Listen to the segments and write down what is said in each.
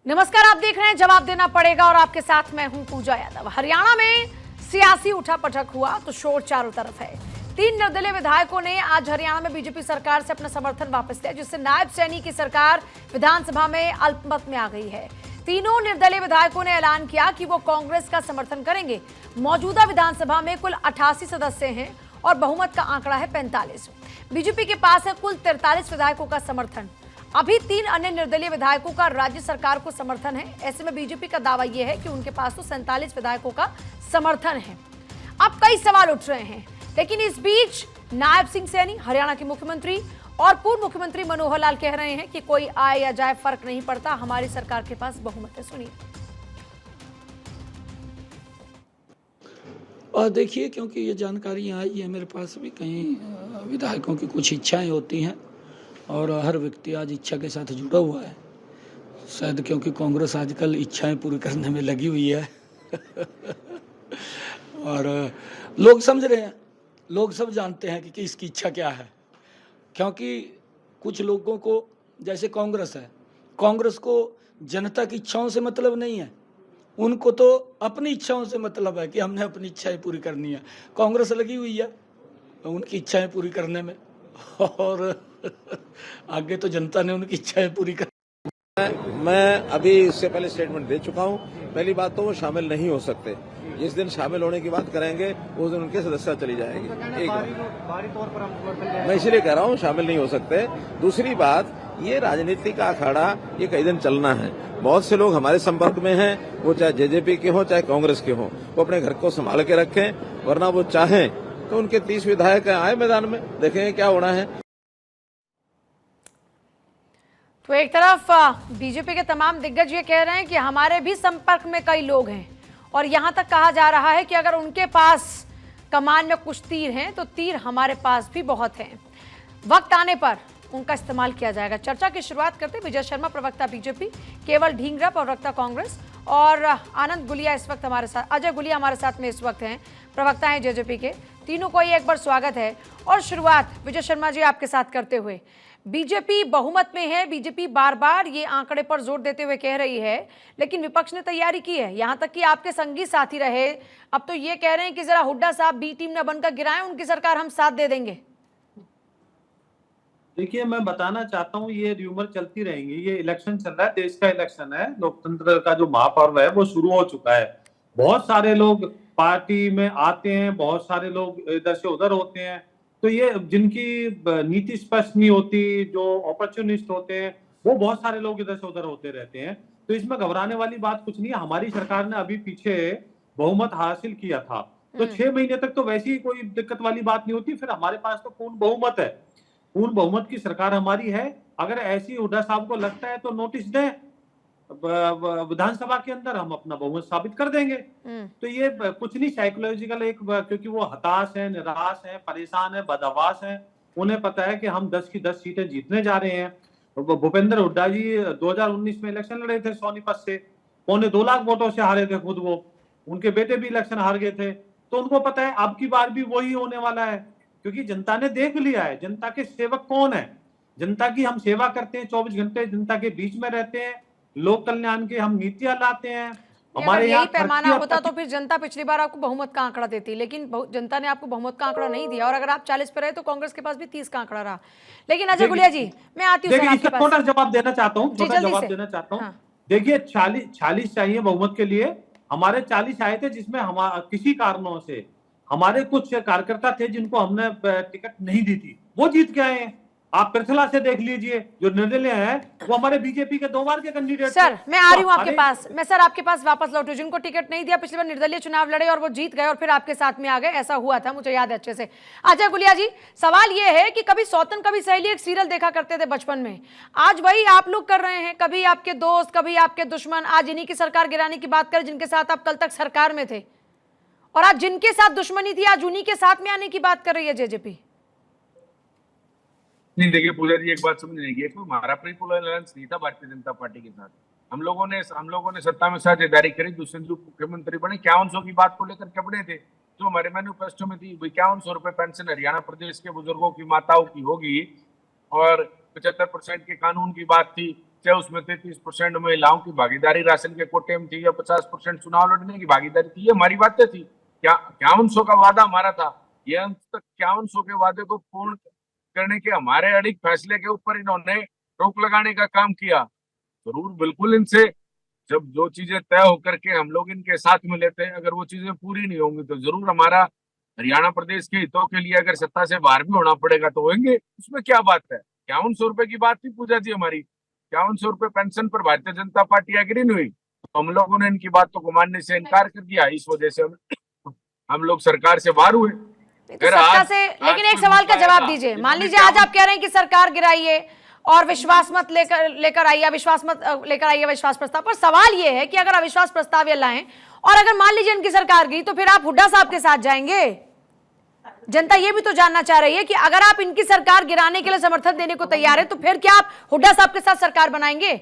नमस्कार, आप देख रहे हैं जवाब देना पड़ेगा और आपके साथ मैं हूं पूजा यादव। हरियाणा में सियासी उठापटक हुआ तो शोर चारों तरफ है। 3 निर्दलीय विधायकों ने आज हरियाणा में बीजेपी सरकार से अपना समर्थन वापस लिया, जिससे नायब सैनी की सरकार विधानसभा में अल्पमत में आ गई है। तीनों निर्दलीय विधायकों ने ऐलान किया कि वो कांग्रेस का समर्थन करेंगे। मौजूदा विधानसभा में कुल 88 सदस्य हैं और बहुमत का आंकड़ा है 45। बीजेपी के पास है कुल 43 विधायकों का समर्थन। अभी 3 अन्य निर्दलीय विधायकों का राज्य सरकार को समर्थन है। ऐसे में बीजेपी का दावा यह है कि उनके पास तो 47 विधायकों का समर्थन है। अब कई सवाल उठ रहे हैं, लेकिन इस बीच नायब सिंह सैनी, हरियाणा के मुख्यमंत्री और पूर्व मुख्यमंत्री मनोहर लाल कह रहे हैं कि कोई आए या जाए फर्क नहीं पड़ता, हमारी सरकार के पास बहुमत है। सुनिए। और देखिए, क्योंकि ये जानकारी आई है मेरे पास भी, कई विधायकों की कुछ इच्छाएं होती हैं और हर व्यक्ति आज इच्छा के साथ जुड़ा हुआ है। शायद क्योंकि कांग्रेस आजकल इच्छाएं पूरी करने में लगी हुई है और लोग समझ रहे हैं, लोग सब जानते हैं कि इसकी इच्छा क्या है। क्योंकि कुछ लोगों को, जैसे कांग्रेस है, कांग्रेस को जनता की इच्छाओं से मतलब नहीं है, उनको तो अपनी इच्छाओं से मतलब है कि हमने अपनी इच्छाएं पूरी करनी है। कांग्रेस लगी हुई है उनकी इच्छाएं पूरी करने में और आगे तो जनता ने उनकी इच्छाएं पूरी कर। मैं अभी इससे पहले स्टेटमेंट दे चुका हूं। पहली बात तो वो शामिल नहीं हो सकते। जिस दिन शामिल होने की बात करेंगे उस दिन उनकी सदस्यता चली जाएगी। एक मैं इसीलिए कह रहा हूं शामिल नहीं हो सकते। दूसरी बात, ये राजनीति का अखाड़ा ये कई दिन चलना है। बहुत से लोग हमारे संपर्क में हैं, वो चाहे जेजेपी के हों चाहे कांग्रेस के हों, वो अपने घर को संभाल के रखें, वरना वो चाहें तो उनके 30 विधायक आए मैदान में, देखेंगे क्या होना है। तो एक तरफ बीजेपी के तमाम दिग्गज ये कह रहे हैं कि हमारे भी संपर्क में कई लोग हैं और यहां तक कहा जा रहा है कि अगर उनके पास कमान में कुछ तीर हैं तो तीर हमारे पास भी बहुत हैं। वक्त आने पर उनका इस्तेमाल किया जाएगा। चर्चा की शुरुआत करते विजय शर्मा, प्रवक्ता बीजेपी, केवल ढींगरा, प्रवक्ता कांग्रेस, और आनंद गुलिया इस वक्त हमारे साथ, अजय गुलिया हमारे साथ में इस वक्त हैं, प्रवक्ता हैं जेजेपी के। तीनों को ही एक बार स्वागत है। और शुरुआत विजय शर्मा जी आपके साथ करते हुए, बीजेपी बहुमत में है, बीजेपी बार बार ये आंकड़े पर जोर देते हुए कह रही है, लेकिन विपक्ष ने तैयारी की है, यहां तक कि आपके संगी साथी रहे, अब तो ये कह रहे हैं कि जरा हुड्डा साहब बी टीम न बनकर गिराएं, उनकी सरकार हम साथ दे देंगे। देखिए, मैं बताना चाहता हूँ, ये र्यूमर चलती रहेंगी। ये इलेक्शन चल रहा है, देश का इलेक्शन है, लोकतंत्र का जो महापर्व है वो शुरू हो चुका है। बहुत सारे लोग पार्टी में आते हैं, बहुत सारे लोग इधर से उधर होते हैं। तो ये जिनकी नीति स्पष्ट नहीं होती, जो अपॉर्चुनिस्ट होते हैं, वो बहुत सारे लोग इधर से उधर होते रहते हैं। तो इसमें घबराने वाली बात कुछ नहीं है। हमारी सरकार ने अभी पीछे बहुमत हासिल किया था, तो 6 महीने तक तो वैसे ही कोई दिक्कत वाली बात नहीं होती। फिर हमारे पास तो पूर्ण बहुमत है, पूर्ण बहुमत की सरकार हमारी है। अगर ऐसी हुड्डा साहब को लगता है तो नोटिस दें, विधानसभा के अंदर हम अपना बहुमत साबित कर देंगे। तो ये कुछ नहीं, साइकोलॉजिकल एक, क्योंकि वो हताश है, निराश है, परेशान है, बदहवास है। उन्हें पता है कि हम 10 की 10 सीटें जीतने जा रहे हैं। भूपेंद्र हुड्डा जी 2019 में इलेक्शन लड़े थे सोनीपत से, 2.25 लाख वोटों से हारे थे खुद वो। उनके बेटे भी इलेक्शन हार गए थे। तो उनको पता है अब की बार भी वही होने वाला है, क्योंकि जनता ने देख लिया है जनता के सेवक कौन है। जनता की हम सेवा करते हैं, 24 घंटे जनता के बीच में रहते हैं, लोक कल्याण की हम नीतियां लाते हैं। हमारे यही पैमाना होता तो फिर जनता पिछली बार आपको बहुमत का आंकड़ा देती, लेकिन जनता ने आपको बहुमत का आंकड़ा नहीं दिया और अगर आप 40 पे रहे तो कांग्रेस के पास भी 30 का आंकड़ा रहा। लेकिन अजय गुलिया जी, मैं आती हूँ आपके पास। छोटा जवाब देना चाहता हूँ, छोटा जवाब देना चाहता हूँ। देखिए, 40 चाहिए बहुमत के लिए। हमारे 40 आए थे, जिसमें हम किसी कारणों से हमारे कुछ कार्यकर्ता थे जिनको हमने टिकट नहीं दी थी, वो जीत के आए हैं। आप पृथला से देख लीजिए, जो निर्दलीय है वो हमारे बीजेपी के 2 बार के कैंडिडेट। सर मैं आ रही हूँ आपके पास, मैं सर आपके पास वापस लौटू। जिनको टिकट नहीं दिया, पिछली बार निर्दलीय चुनाव लड़े और वो जीत गए और फिर आपके साथ में आ गए, ऐसा हुआ था, मुझे याद है अच्छे से। अजय गुलिया जी, सवाल ये है कि कभी सौतन कभी सहेली एक सीरियल देखा करते थे बचपन में, आज वही आप लोग कर रहे हैं। कभी आपके दोस्त, कभी आपके दुश्मन। आज इन्हीं की सरकार गिराने की बात करें जिनके साथ आप कल तक सरकार में थे, और आज जिनके साथ दुश्मनी थी आज उन्हीं के साथ में आने की बात कर रही है जेजेपी। नहीं, देखिए पूजा जी, एक बात समझने की, हमारा प्रीपोल अलायंस नहीं था भारतीय जनता पार्टी के साथ। हम लोगों ने सत्ता में साझेदारी करी, दूसरे जो मुख्यमंत्री बने 5100 की बात को लेकर के बने थे, जो हमारे मैनिफेस्टो में थी। 5100 रुपए पेंशन हरियाणा प्रदेश के बुजुर्गों की, माताओं की होगी, और 75% के कानून की बात थी। चाहे उसमें 33% महिलाओं की भागीदारी राशन के कोटे में थी या 50% चुनाव लड़ने की भागीदारी थी, ये हमारी बातें थी। क्या 5100 का वादा हमारा था, ये अंत तक 5100 के वादे को पूर्ण करने के हमारे अड़िग फैसले के ऊपर इन्होंने रोक लगाने का काम किया। जरूर बिल्कुल इनसे जब जो चीजें तय होकर के हम लोग इनके साथ में लेते हैं, अगर वो चीजें पूरी नहीं होंगी तो जरूर हमारा हरियाणा प्रदेश के हितों के लिए अगर सत्ता से बाहर भी होना पड़ेगा तो होंगे, उसमें क्या बात है। 5100 रुपए की बात थी पूजा जी हमारी, 5100 रुपए पेंशन पर भारतीय जनता पार्टी एग्री नहीं हुई, तो हम लोगों ने इनकी बातों को मानने से इनकार कर दिया। इस वजह से हम लोग सरकार से बाहर हुए। तो सत्ता से, लेकिन एक सवाल का जवाब दीजिए। मान लीजिए आज आप कह रहे हैं कि सरकार गिराइए और विश्वास मत लेकर आइए, विश्वास मत लेकर आइए विश्वास प्रस्ताव पर। सवाल ये है कि अगर अविश्वास प्रस्ताव ये लाएं और अगर मान लीजिए इनकी सरकार गई तो फिर आप हुड्डा साहब के साथ जाएंगे? जनता ये भी तो जानना चाह रही है कि अगर आप इनकी सरकार गिराने के लिए समर्थन देने को तैयार है तो फिर क्या आप हुड्डा साहब के साथ सरकार बनाएंगे,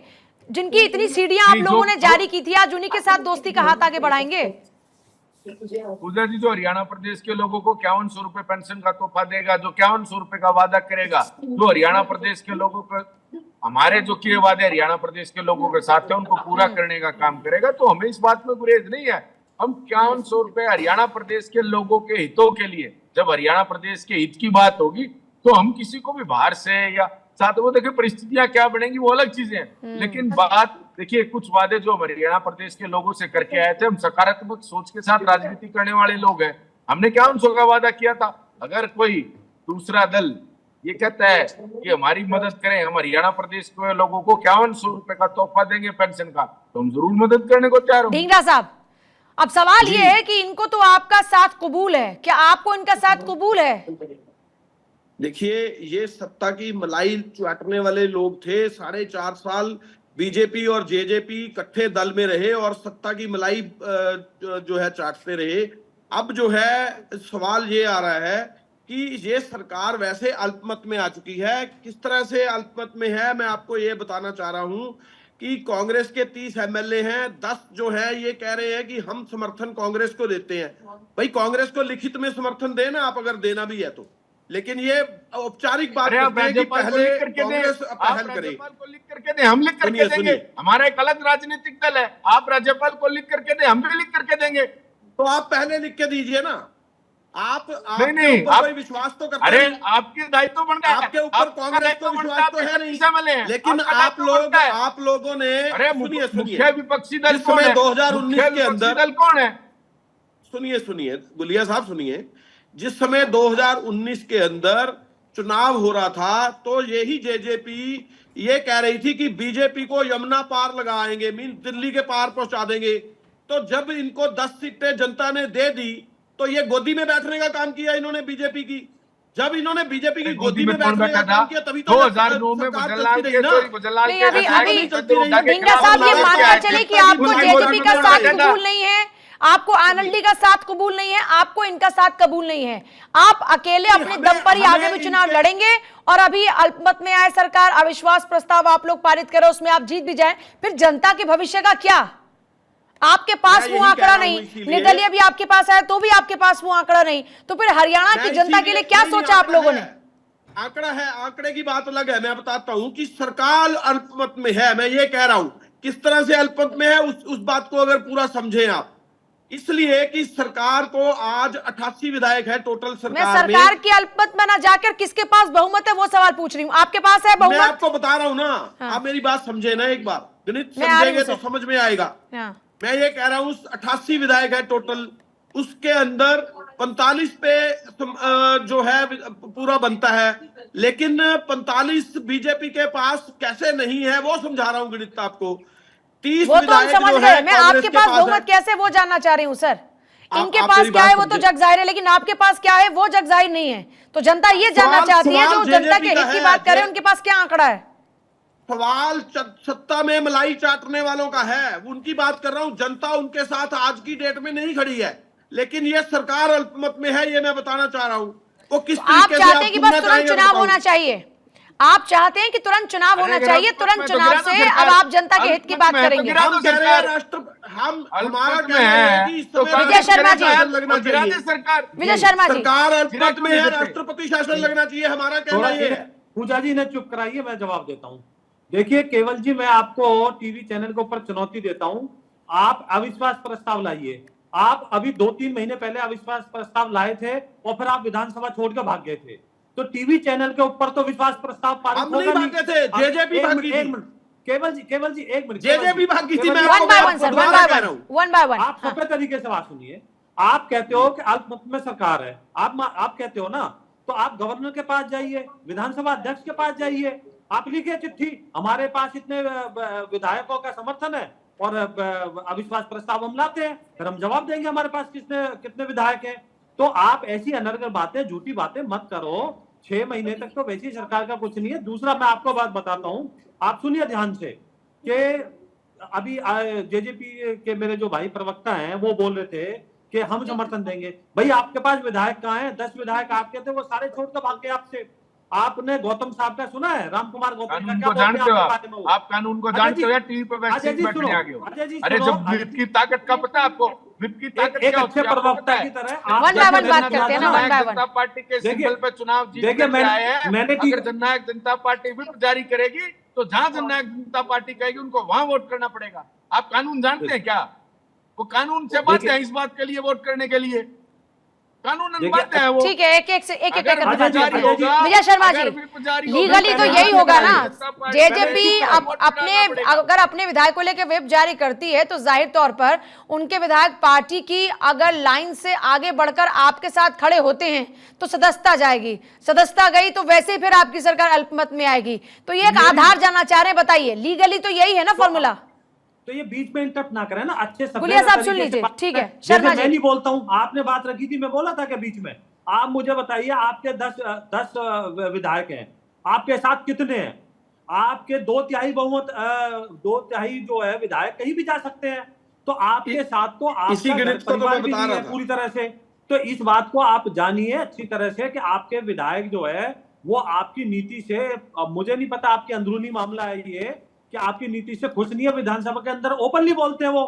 जिनकी इतनी सीढ़ियां आप लोगों ने जारी की थी, आज उन्हीं के साथ दोस्ती का हाथ आगे बढ़ाएंगे? पूजा जी, जो हरियाणा प्रदेश के लोगों को 5100 रुपए पेंशन का तोहफा देगा, जो 5100 रुपए का वादा करेगा, जो हरियाणा प्रदेश के लोगों को हमारे जो किए वादे हरियाणा प्रदेश के लोगों के साथ है उनको पूरा करने का काम करेगा, तो हमें इस बात में गुरेज नहीं है। हम 5100 रुपए हरियाणा प्रदेश के लोगों के हितों के लिए, जब हरियाणा प्रदेश के हित की बात होगी तो हम किसी को भी बाहर से या साथ, वो देखिए परिस्थितियां क्या बनेंगी वो अलग चीजें हैं, लेकिन बात देखिए कुछ वादे जो हरियाणा प्रदेश के लोगों से करके आए थे, हम सकारात्मक सोच के साथ राजनीति करने वाले लोग हैं। हमने 5100 का वादा किया था। अगर कोई दूसरा दल ये कहता है कि हमारी मदद करें, हम हरियाणा प्रदेश के लोगों को 5100 रुपए का तोहफा देंगे पेंशन का, तो हम जरूर मदद करने को तैयार होंगे। ढींगरा साहब, अब सवाल ये है कि इनको तो आपका साथ कबूल है, क्या आपको इनका साथ कबूल है? देखिए, ये सत्ता की मलाई चाटने वाले लोग थे। 4.5 साल बीजेपी और जेजेपी इकट्ठे दल में रहे और सत्ता की मलाई जो है चाटते रहे। अब जो है सवाल ये आ रहा है कि ये सरकार वैसे अल्पमत में आ चुकी है। किस तरह से अल्पमत में है, मैं आपको ये बताना चाह रहा हूं कि कांग्रेस के 30 एमएलए हैं, 10 जो है ये कह रहे हैं कि हम समर्थन कांग्रेस को देते हैं। भाई कांग्रेस को लिखित में समर्थन देना आप, अगर देना भी है तो, लेकिन ये औपचारिक बात करते हैं कि पहले कांग्रेस पहल करे। को लिख करके दे, हम लिख करके देंगे। हमारा एक अलग राजनीतिक दल है, आप राज्यपाल को लिख करके दे, हम भी लिख करके देंगे। तो आप पहले लिख के दीजिए ना। आप नहीं, आप कोई विश्वास तो करते अरे हैं, आपके दायित्व बन गया, आपके ऊपर कांग्रेस को विश्वास तो है नहीं, लेकिन आप लोगों ने, अरे मुख्य विपक्षी दल जिस समय 2019 के अंदर, दल कौन है? सुनिए गुलिया साहब सुनिए, जिस समय 2019 के अंदर चुनाव हो रहा था तो यही जेजेपी ये कह रही थी कि बीजेपी को यमुना पार लगाएंगे, मीन दिल्ली के पार पहुंचा देंगे। तो जब इनको 10 सीटें जनता ने दे दी तो ये गोदी में बैठने का काम किया इन्होंने बीजेपी की। जब इन्होंने बीजेपी की गोदी में बैठने का काम किया तभी तो 2009 में गुजरलाल के ढींगरा साहब, ये मानना चले कि आपको जेजेपी का साथ कबूल नहीं है, आपको आनंदी का साथ कबूल नहीं है, आपको इनका साथ कबूल नहीं है, आप अकेले अपने दम पर ही आगे भी चुनाव लड़ेंगे और अभी अल्पमत में आए सरकार, अविश्वास प्रस्ताव आप लोग पारित करें, उसमें आप जीत भी जाएं, फिर जनता के भविष्य का क्या? आपके पास वो आंकड़ा नहीं, निर्दलीय भी आपके पास आया तो भी आपके पास वो आंकड़ा नहीं, तो फिर हरियाणा की जनता के लिए क्या सोचा आप लोगों ने? आंकड़ा है, आंकड़े की बात अलग है। मैं बताता हूं कि सरकार अल्पमत में है, मैं ये कह रहा हूं किस तरह से अल्पमत में है उस बात को अगर पूरा समझें आप, इसलिए कि सरकार को आज 88 विधायक है टोटल सरकार में। मैं सरकार की अल्पमत में ना जाकर किसके पास बहुमत है वो सवाल पूछ रही हूँ, आपके पास है बहुमत? मैं आपको बता रहा हूँ ना, आप मेरी बात समझे ना, एक बार गणित समझेंगे तो समझ में आएगा। मैं ये कह रहा हूँ 88 विधायक है टोटल, उसके अंदर 45 पे जो है पूरा बनता है, लेकिन 45 बीजेपी के पास कैसे नहीं है वो समझा रहा हूँ गणित आपको। 30 वो तो हम समझ गए, मैं आपके पास बहुमत कैसे वो जानना चाह रही हूँ सर। इनके पास क्या है वो तो जग जाहिर है, लेकिन आपके पास क्या है वो जग जाहिर नहीं है, तो जनता ये जानना चाहती है, जो जनता के हित की बात करे उनके पास क्या आंकड़ा है? सवाल सत्ता में मलाई चाटने वालों का है, उनकी बात कर रहा हूं। जनता उनके साथ आज की डेट में नहीं खड़ी है, लेकिन ये सरकार अल्पमत में है, ये मैं बताना चाह रहा हूं। वो किस तरीके से आप चाहते हैं कि बस तुरंत चुनाव होना चाहिए, आप चाहते हैं कि तुरंत चुनाव होना चाहिए, तुरंत चुनाव से अब आप जनता के हित की बात करेंगे। हम कह रहे हैं हमारा कहना है कि विजय शर्मा जी, लगना चाहिए, विजय शर्मा जी, सरकार अल्पमत में है, राष्ट्रपति शासन लगना चाहिए, हमारा कहना ये है। पूजा जी ने चुप कराइए, मैं जवाब देता हूँ। देखिए केवल जी, मैं आपको टीवी चैनल के ऊपर चुनौती देता हूं, आप अविश्वास प्रस्ताव लाइए। आप अभी 2-3 महीने पहले अविश्वास प्रस्ताव लाए थे और फिर आप विधानसभा छोड़ के भाग गए थे। तो टीवी चैनल के ऊपर तो विश्वास प्रस्ताव पारित हम होगा नहीं भागे थे, जेजेपी भागी थी। केवल जी एक मिनट, जेजेपी भागी थी। मैं one by one sir, one by कह रहा वन, हूं। One by one. आप सभ्य तरीके से बात सुनिए। आप कहते हो कि अल्पमत में सरकार है, आप कहते हो ना, तो आप गवर्नर के पास जाइए, विधानसभा अध्यक्ष के पास जाइए, आप लिखिए चिट्ठी, हमारे पास इतने विधायकों का समर्थन है और अविश्वास प्रस्ताव हम लाते हैं, फिर हम जवाब देंगे हमारे पास कितने विधायक हैं। तो आप ऐसी अनर्गल बातें, झूठी बातें मत करो। 6 महीने तक तो वैसी सरकार का कुछ नहीं है। दूसरा मैं आपको बात बताता हूं, आप सुनिए ध्यान से, कि अभी जेजेपी के मेरे जो भाई प्रवक्ता हैं वो बोल रहे थे कि हम समर्थन देंगे। भाई आपके पास विधायक कहाँ हैं? 10 विधायक आपके थे, वो सारे छोड़कर भाग गए आपसे। आपने गौतम साहब का सुना है? राम कुमार गौतम का कानून क्या को जानते हो बोलते हैं? आप कानून को जानते हो या टीवी पे बैठने आ गए हो? अरे जब विप की ताकत का पता है आपको? विप की ताकत क्या होती है? प्रवक्ता की तरह वन बाय वन बात करते हैं ना, one by one. Janata party के सिंबल पे चुनाव जीत के आए हैं। अगर जननायक जनता पार्टी विप जारी करेगी तो जहां जननायक जनता पार्टी कहेगी उनको वहां वोट करना पड़ेगा। आप कानून जानते हैं क्या? वो कानून से बात है इस बात के लिए वोट करने के लिए, कानून बात है वो। ठीक है, एक करके बात करते हैं। होगा, विजय शर्मा जी, लीगली तो यही होगा ना। जेजेपी अगर अपने विधायक को लेकर व्हिप जारी करती है तो जाहिर तौर पर उनके विधायक पार्टी की अगर लाइन से आगे बढ़कर आपके साथ खड़े होते हैं तो सदस्यता जाएगी, सदस्यता गई तो वैसे ही फिर आपकी सरकार अल्पमत में आएगी। तो ये एक आधार जानना चाह रहे हैं, बताइए, लीगली तो यही है ना फॉर्मूला? तो ये बीच में इंटरप्ट ना करें ना, अच्छे से। गुलिया साहब सुन लीजिए, ठीक है शर्मा जी। मैं नहीं बोलता हूँ, आपने बात रखी थी, मैं बोला था कि बीच में। आप मुझे बताइए, आपके 10 विधायक हैं, आपके साथ कितने हैं? आपके 2/3 बहुमत, 2/3 जो है विधायक कहीं भी जा सकते हैं। तो आपके साथ तो आपका घर परिवार भी नहीं है पूरी तरह से। तो इस बात को आप जानिए अच्छी तरह से कि आपके विधायक जो है वो आपकी नीति से, मुझे नहीं पता आपके अंदरूनी मामला है ये, कि आपकी नीति से खुश नहीं है। विधानसभा के अंदर ओपनली बोलते हैं वो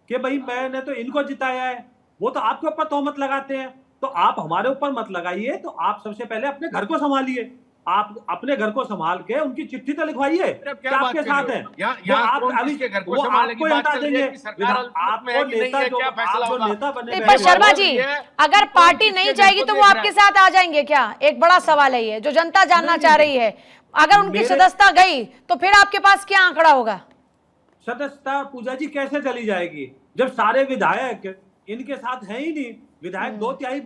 कि भाई मैंने तो इनको जिताया है। वो तो आपके ऊपर तोहमत लगाते हैं, तो आप हमारे ऊपर मत लगाइए। तो आप सबसे पहले अपने घर को संभालिए, आप अपने घर को संभाल के उनकी चिट्ठी तो लिखवाइए कि आपके साथ है। आप अभी के घर को संभालने की बात चल रही है कि सरकार आपको नेता जो नेता बने। पर शर्मा जी, अगर पार्टी नहीं चाहेगी तो वो आपके साथ आ जाएंगे क्या? एक बड़ा सवाल है ये जो जनता जानना चाह रही है। अगर उनकी सदस्यता गई तो फिर आपके पास क्या आंकड़ा होगा? सदस्यता पूजा जी कैसे चली जाएगी जब सारे विधायक इनके साथ हैं ही नहीं? विधायक 2/3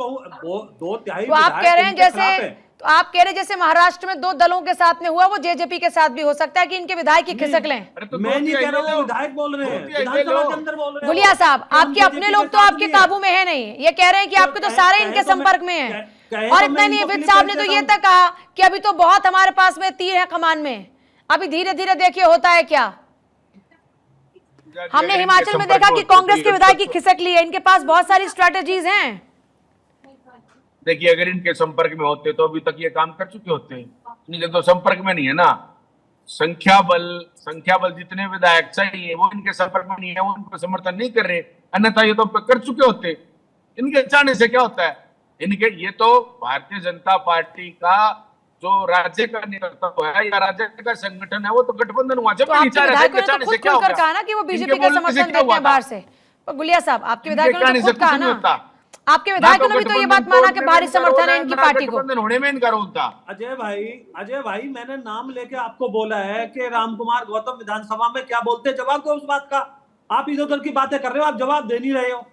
तो आप कह रहे हैं जैसे महाराष्ट्र में 2 दलों के साथ में हुआ, वो जेजेपी के साथ भी हो सकता है कि इनके विधायक ही खिसक लें। मैं नहीं कह रहा हूँ, विधायक बोल रहे हैं, विधानसभा के अंदर बोल रहे हैं। गुलिया साहब, आपके अपने लोग तो आपके काबू में है नहीं, ये कह रहे हैं कि आपके तो सारे इनके संपर्क में हैं। और इतना नहीं, विद साहब ने तो ये तक कहा कि अभी तो बहुत हमारे पास में तीर है कमान में, अभी धीरे धीरे देखिए होता है क्या। हमने हिमाचल में देखा कि कांग्रेस के विधायक की खिसक ली है, इनके पास बहुत सारी स्ट्रेटेजीज हैं। देखिए, अगर इनके संपर्क में होते तो अभी तक ये काम कर चुके होते। इनके तो संपर्क में नहीं है ना। संख्या बल जितने विधायक चाहिए वो इनके संपर्क में नहीं है, वो उनको समर्थन नहीं कर रहे, अन्यथा ये तो कर चुके होते। इनके चाहने से क्या होता है? इनके ये तो भारतीय जनता पार्टी का जो राज्य का नेतृत्व है या राज्य का संगठन है वो तो गठबंधन हुआ। जब खुद खुलकर कहा ना कि वो बीजेपी का समर्थन देते हैं बाहर से। गुलिया साहब, आपके विधायकों ने खुद कहा ना, आपके विधायकों ने भी तो ये बात माना कि भारी समर्थन है इनकी पार्टी को। होने में इनका रोल था। अजय भाई, मैंने नाम लेके आपको बोला है कि राम कुमार गौतम विधानसभा में क्या बोलते हैं, जवाब दो उस बात का। आप इधर उधर की बातें कर रहे हो, आप जवाब दे नहीं रहे हो।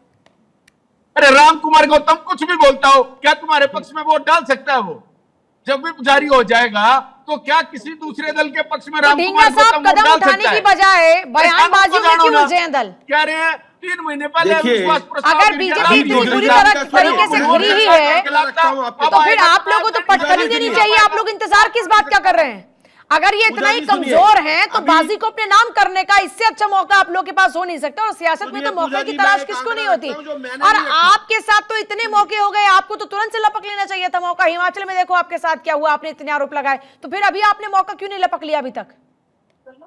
अरे राम कुमार गौतम कुछ भी बोलता हो, क्या तुम्हारे पक्ष में वोट डाल सकता है? वो जब भी जारी हो जाएगा तो क्या किसी दूसरे दल के पक्ष में राम कुमार गौतम वोट डाल सकता है? की बजाय बयानबाजी में क्यों उलझे हैं दल? कह रहे हैं 3 महीने पहले अगर बीजेपी इतनी बुरी तरीके से घिरी ही है तो फिर आप लोगों को तो पटखनी देनी चाहिए। आप लोग इंतजार किस बात का कर रहे हैं? अगर ये इतना ही कमजोर हैं तो बाजी को अपने नाम करने का इससे अच्छा मौका आप लोगों के पास हो नहीं सकता। और सियासत में तो मौके की तलाश किसको नहीं होती। और आपके साथ तो इतने मौके हो गए, आपको तो तुरंत से लपक लेना चाहिए था मौका। हिमाचल में देखो आपके साथ क्या हुआ, आपने इतने आरोप लगाए, तो फिर अभी आपने मौका क्यों नहीं लपक लिया अभी तक?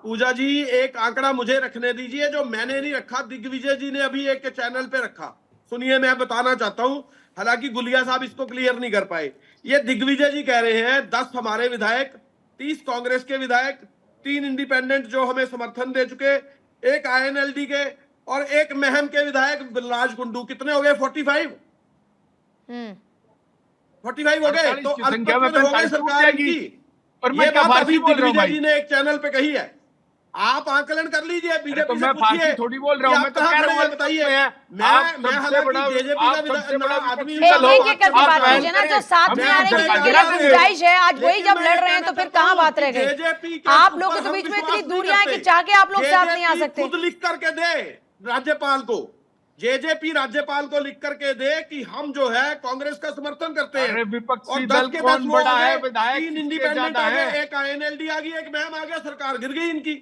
पूजा जी, एक आंकड़ा मुझे रखने दीजिए जो मैंने नहीं रखा, दिग्विजय जी ने अभी एक चैनल पे रखा। सुनिए, मैं बताना चाहता हूं, हालांकि गुलिया साहब इसको क्लियर नहीं कर पाए। ये दिग्विजय जी कह रहे हैं 10 हमारे विधायक, 30 कांग्रेस के विधायक, 3 इंडिपेंडेंट जो हमें समर्थन दे चुके, एक INLD के और एक महम के विधायक बलराज कुंडू, कितने हो गए? 45 हो गए। तो संख्या में अल्पमत में हो गई 45 सरकार जाएगी। की। और मैं ये क्या बात अभी फारसी बोल रहा हूँ दिग्विजय भाई? जी ने एक चैनल पे कही है, आप आकलन कर लीजिए, अरे बीजेपी तो से मैं पूछिए फारसी थोड़ी बोल रहा हूँ, मैं तो कह रहा हूँ बताइए। मैं सबसे हालांकि बड़ा जेजेपी आप का सबसे बड़ा आदमी विपक्षी दल हो। एक एक करके आप बात पहल कीजिए ना, करें। जो साथ हम में यहाँ आने की सरकार अकेले गिरा दें। गुंजाइश है, आज वही लेकिन जब मैं लड़ ये रहे हैं तो कहना फिर चाहता कहाँ हूं बात रह कि गई? जेजेपी के आप ऊपर लोगों के हम बीच में विश्वास इतनी नहीं दूरियां हैं कि करते। चाह के आप लोग साथ नहीं आ जेजेपी सकते। खुद लिख करके दे राज्यपाल को, जेजेपी राज्यपाल को लिख करके दे कि हम जो है कांग्रेस का समर्थन करते हैं। अरे विपक्षी और दल 10 के 10 कौन वो बड़ा आ है? गए, विधायक 3 किसके इंडिपेंडेंट ज्यादा आ गए, है? एक INLD आ गई, एक मैम आ गया, सरकार गिर गई इनकी।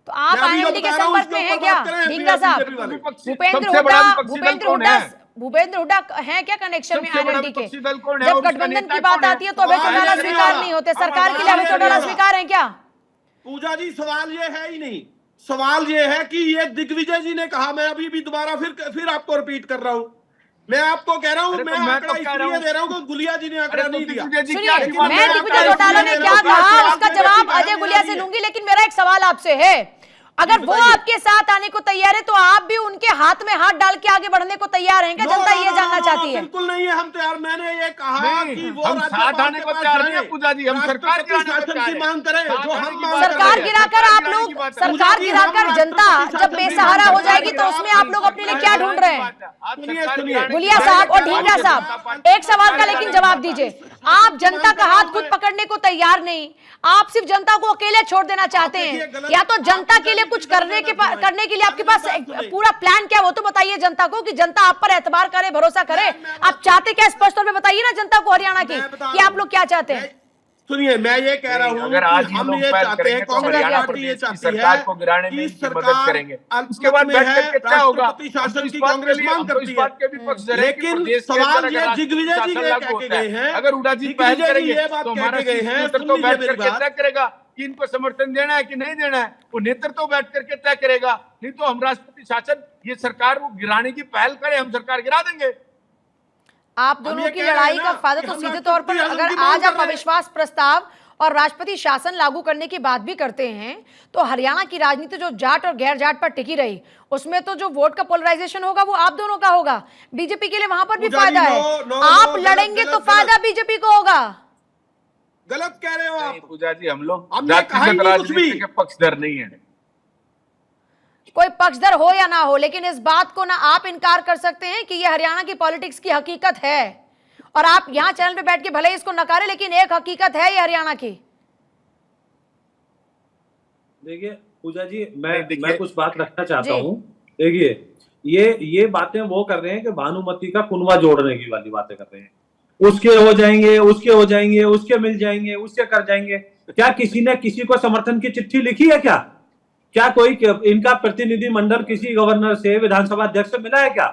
तो आप मैं अभी जो INLD के बता रहा हूं, संपर्क इसके में हैं ऊपर क्या बात करें, ढींगरा साहब? बीजेपी वाले। भूपेंद्र सबसे बड़ा हुड्डा, विपक्षी दल कौन है? भूपेंद्र हुड्डा है क्या कनेक्शन में सबसे बड़ा INLD के? विपक्षी दल कौन है? जब और उसका गठबंधन नेता की बात कौन है? आती है तो अभय सवाल चौटाला ये नहीं स्वीकार होगा। नहीं होते, अब सरकार के लिए सवाल अभय ये चौटाला नहीं होगा। स्वीकार है क्या? पूजा जी सवाल ये है ही नहीं, सवाल ये है कि ये दिग्विजय जी ने कहा, मैं अभी भी दोबारा फिर आपको रिपीट कर रहा हूं, मैं आपको कह रहा हूं, अरे मैं तो मैं आंकड़ा कब कह रहा इसलिए हूं? दे रहा हूं कि गुलिया जी ने अरे आंकड़ा तो नहीं दिया। दिग्विजय जी सुनिए, क्या लेकिन बात मैं है? दिग्विजय आपका चौटाला ने इसलिए क्या दे रहा हूं कहा कि उसका आप जवाब जेजेपी अजय बहन गुलिया में से आई है। लूंगी, लेकिन मेरा एक सवाल आपसे है, अगर वो बताइए। आपके साथ आने को तैयार है तो आप भी उनके हाथ में हाथ डाल के आगे बढ़ने को तैयार हैं क्या? नो, जनता नो, ये नो, जानना नो, चाहती है। बिल्कुल नहीं है हम तैयार। मैंने ये कहा नहीं, कि वो हम राज्यपाल साथ आने के को पास तैयार नहीं जाएं, है पूजा जी, हम सरकार राष्ट्रपति गिराने को शासन तैयार की है। मांग करें, साथ जो आने हम की मांग बात कर सरकार रहे हैं। गिराकर सरकार आप गिराने लोग, की बात है। सरकार पूजा जी, गिराकर हम जनता राष्ट्रपति जब शासन की बेसहारा मांग हो कर जाएगी रहे तो हैं। उसमें आप लोग अपने लिए क्या ढूंढ रहे हैं? सुनिए, गुलिया साहब और ढींगरा साहब, एक सवाल का लेकिन जवाब दीजिए। आप जनता का हाथ खुद पकड़ने को तैयार नहीं, आप सिर्फ जनता को अकेले छोड़ देना चाहते हैं, या तो जनता के लिए कुछ करने के लिए आपके पास पूरा प्लान क्या, वो तो बताइए जनता को कि जनता आप पर एतबार करे, भरोसा करे। आप चाहते क्या, स्पष्ट तौर पे बताइए ना जनता को हरियाणा की कि आप लोग क्या चाहते हैं। सुनिए, मैं ये कह रहा हूं अगर कि आज हम लोग ये पहल चाहते हैं, करेंगे तो कांग्रेस हरियाणा पार्टी ये प्रदेश की चाहती सरकार है को गिराने में कि इनकी मदद सरकार करेंगे। उसके अल्पमत बाद में बैठ है, करके क्या होगा? राष्ट्रपति हम तो शासन इस की बात के कांग्रेस लिए, मांग हम तो इस करती बात के है। विपक्ष रहे हैं कि लेकिन प्रदेश के सवाल अंदर ये अगर दिग्विजय जी शासन ये लागू कह के होता गए है, हैं, अगर हुड्डा जी पहल दिग्विजय जी करेंगे ये बात तो कह हमारा के गए हैं, नेतृत्व सुन तो लीजिए बैठ मेरी करके बात। तय करेगा कि इनको समर्थन देना है कि नहीं देना है, वो नेतृत्व बैठ करके तय करेगा। नहीं तो हम राष्ट्रपति शासन, ये सरकार को गिराने की पहल करें, हम सरकार गिरा देंगे। आप दोनों ये की कह रहे हैं लड़ाई ना का फायदा कि तो हम सीधे तौर पर, राष्ट्रपति अगर शासन की मांग आज कर आप रहे हैं। अविश्वास प्रस्ताव और राष्ट्रपति शासन लागू करने की बात भी करते हैं, तो हरियाणा की राजनीति जो जाट और गैर जाट पर टिकी रही, उसमें तो जो वोट का पोलराइजेशन होगा वो आप दोनों का होगा। बीजेपी के लिए वहां पर भी फायदा है, आप लड़ेंगे तो फायदा बीजेपी को होगा। गलत कह रहे हो आप। पूजा जी, हम लोग हमने कहा ही जातिगत नहीं कुछ भी। राजनीति के पक्षधर नहीं है। कोई पक्षधर हो या ना हो, लेकिन इस बात को ना आप इनकार कर सकते हैं कि ये हरियाणा की पॉलिटिक्स की हकीकत है, और आप यहां चैनल पे बैठ के भले ही इसको नकारे, लेकिन एक हकीकत है ये हरियाणा की। देखिए पूजा जी, मैं देखिए, कुछ बात रखना चाहता जी। हूँ। देखिए, ये बातें वो कर रहे हैं कि भानुमति का कुनवा जोड़ने की वाली बातें कर रहे हैं। उसके हो जाएंगे, उसके हो जाएंगे, उसके मिल जाएंगे, उसके कर जाएंगे। क्या किसी ने किसी को समर्थन की चिट्ठी लिखी है क्या? क्या कोई इनका प्रतिनिधि मंडल किसी गवर्नर से, विधानसभा अध्यक्ष से मिला है क्या?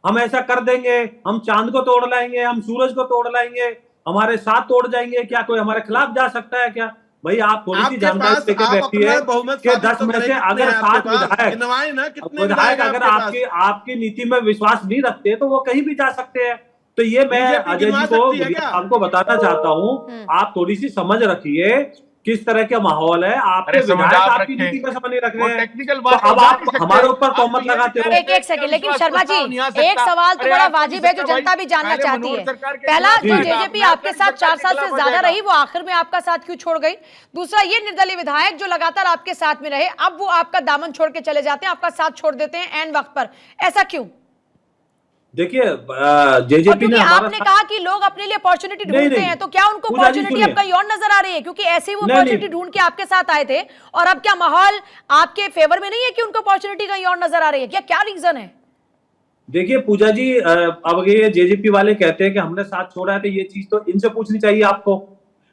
हम ऐसा कर देंगे, हम चांद को तोड़ लाएंगे, हम सूरज को तोड़ लाएंगे, हमारे साथ तोड़ जाएंगे, क्या कोई हमारे खिलाफ जा सकता है क्या? भाई आप थोड़ी सी आपके जानकारी पास लेके आप बैठिए अपना बहुमत कि साबित 10 तो में करें, से कितने अगर हैं आपके 7 पास? विधायक गिनवाए ना, कितने विधायक हैं अगर आपके पास? आपकी नीति में विश्वास नहीं रखते तो वो कहीं भी जा सकते हैं। तो ये मैं बीजेपी अजय गिनवा जी को, सकती है क्या? आपको बताना चाहता हूँ, आप थोड़ी सी समझ रखिए किस तरह का माहौल है। आपके अरे समझ विधायक आप आपकी रखें। नीति में समझ नहीं रख वो रहे हैं, टेक्निकल तो बात अब जा आप नहीं सकते। हमारे ऊपर आप तोहमत तो ये लगाते कह हो। रहे एक सेकंड, लेकिन शर्मा जी, एक सवाल तो बड़ा वाजिब है जो जनता भी जानना चाहती है। पहला, जो जेजेपी आपके साथ 4 साल से ज्यादा रही, वो आखिर में आपका साथ क्यों छोड़ गई? दूसरा, ये निर्दलीय विधायक जो लगातार आपके साथ में रहे, अब वो आपका दामन छोड़ के चले जाते हैं, आपका साथ छोड़ देते हैं एन वक्त पर, ऐसा क्यों? देखिए, और जेजेपी क्योंकि ने आपने कहा कि लोग अपने लिए अपॉर्चुनिटी ढूंढते हैं, तो क्या उनको पूजा जी अपॉर्चुनिटी सुनिए। अब कहीं और नजर आ रही है? क्योंकि ऐसे ही वो नहीं, अपॉर्चुनिटी नहीं। ढूंढ के आपके साथ आए थे, और अब क्या माहौल आपके फेवर में नहीं है कि उनको अपॉर्चुनिटी कहीं और नजर आ रही है? क्या रीजन है? देखिए पूजा जी, अब ये जेजेपी वाले कहते हैं कि हमने साथ छोड़ा है, तो ये चीज तो इनसे पूछनी चाहिए आपको।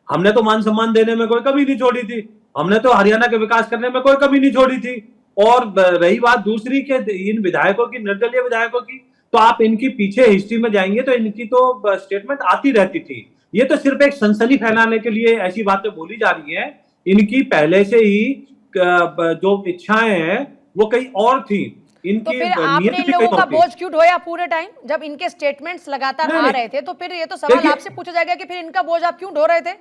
हमने तो मान सम्मान देने में कोई कमी नहीं छोड़ी थी, हमने तो हरियाणा के विकास करने में कोई कमी नहीं छोड़ी थी। और रही बात दूसरी के इन विधायकों की, निर्दलीय विधायकों की, तो आप इनकी पीछे हिस्ट्री में जाएंगे तो इनकी तो स्टेटमेंट आती रहती थी। ये तो सिर्फ एक सनसनी फैलाने के लिए ऐसी बातें बोली जा रही हैं। इनकी पहले से ही जो इच्छाएं हैं वो कहीं और थी, तो इनकी फिर आपने नियत इन भी लोगों कहीं का और थी। बोझ क्यों ढोया पूरे टाइम, जब इनके स्टेटमेंट्स लगातार नहीं, आ नहीं। रहे थे? तो फिर ये तो सवाल देखिए- आपसे पूछा जाएगा कि फिर इनका बोझ आप क्यों ढो रहे थे?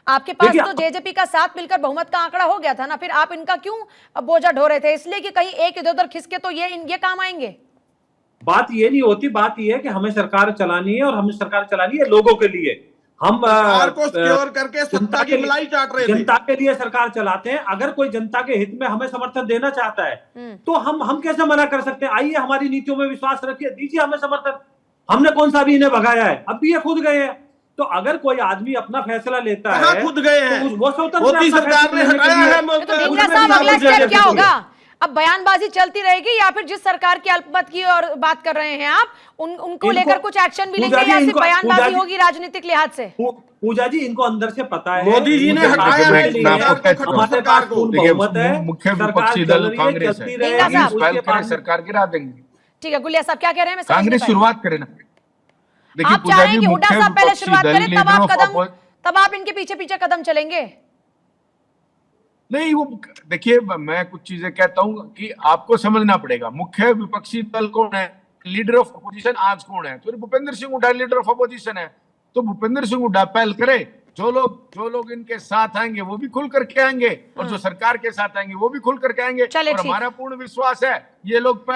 आपके पास देखिए, तो जेजेपी का साथ मिलकर बहुमत का आंकड़ा हो गया था ना, फिर आप इनका क्यों बोझा ढो रहे थे? इसलिए कि कहीं एक इधर उधर खिसके तो ये काम आएंगे। बात ये नहीं होती, बात ये है कि हमें सरकार चलानी है और हमें सरकार चलानी है लोगों के लिए। हम सरकार को सिक्योर करके सत्ता की मलाई चाट रहे थे। जनता के लिए सरकार चलाते हैं। अगर कोई जनता के हित में हमें समर्थन देना चाहता है तो हम कैसे मना कर सकते हैं? आइए, हमारी नीतियों में विश्वास रखिए, दीजिए हमें समर्थन। हमने कौन सा भी इन्हें भगाया है? अब भी ये खुद गए हैं। तो अगर कोई आदमी अपना फैसला लेता है, खुद गए हैं, तो वो स्वतंत्र मोदी सरकार ने हटाया है। तो ढींगरा साहब, अगला स्टेप क्या होगा? अब बयानबाजी चलती रहेगी या फिर जिस सरकार की अल्पमत की और बात कर रहे हैं आप, उनको लेकर कुछ एक्शन भी लेंगे या सिर्फ बयानबाजी होगी राजनीतिक लिहाज से? पूजा जी, इनको अंदर से पता है मोदी जी ने हटाया है हमारे पास बहुमत है, मुख्य विपक्षी दल कांग्रेस है, सरकार गिरा देंगे। ठीक है, गुलिया साहब क्या कह रहे हैं? कांग्रेस शुरुआत करे ना। देखिए आप चाह रहे हैं कि हुड्डा साहब पहले शुरुआत करें, तब आप इनके पीछे पीछे कदम चलेंगे? नहीं, वो देखिए, मैं कुछ चीजें कहता हूं कि आपको समझना पड़ेगा। मुख्य विपक्षी दल कौन है? लीडर ऑफ अपोजिशन आज कौन है? तो Bhupendra Singh Hooda leader of opposition है। तो भूपेंद्र सिंह हुड्डा पहल करे। जो लोग इनके साथ आएंगे वो भी खुल करके आएंगे, और जो सरकार के साथ आएंगे वो भी खुल करके आएंगे। और हमारा पूर्ण विश्वास है ये लोग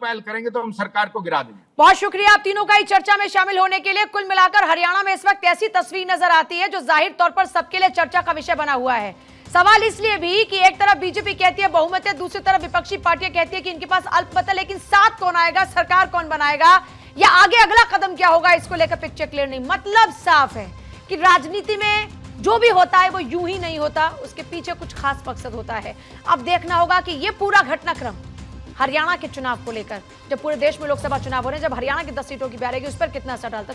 पहल करेंगे तो हम सरकार को गिरा देंगे। बहुत शुक्रिया आप तीनों का इस चर्चा में शामिल होने के लिए। कुल मिलाकर हरियाणा में इस वक्त ऐसी तस्वीर नजर आती है जो जाहिर तौर पर सबके लिए चर्चा का विषय बना हुआ है। सवाल इसलिए भी कि एक तरफ बीजेपी कहती है बहुमत है, दूसरी तरफ विपक्षी पार्टियां कहती है कि इनके पास अल्पमत है, लेकिन साथ कौन आएगा, सरकार कौन बनाएगा, या आगे अगला कदम क्या होगा, इसको लेकर पिक्चर क्लियर नहीं। मतलब साफ है कि राजनीति में जो भी होता है वो यूं ही नहीं होता, उसके पीछे कुछ खास मकसद होता है। अब देखना होगा कि ये पूरा घटनाक्रम हरियाणा के चुनाव को लेकर, जब पूरे देश में लोकसभा चुनाव हो रहे हैं, जब हरियाणा की 10 सीटों की बारी आएगी, उस पर कितना असर डालता है।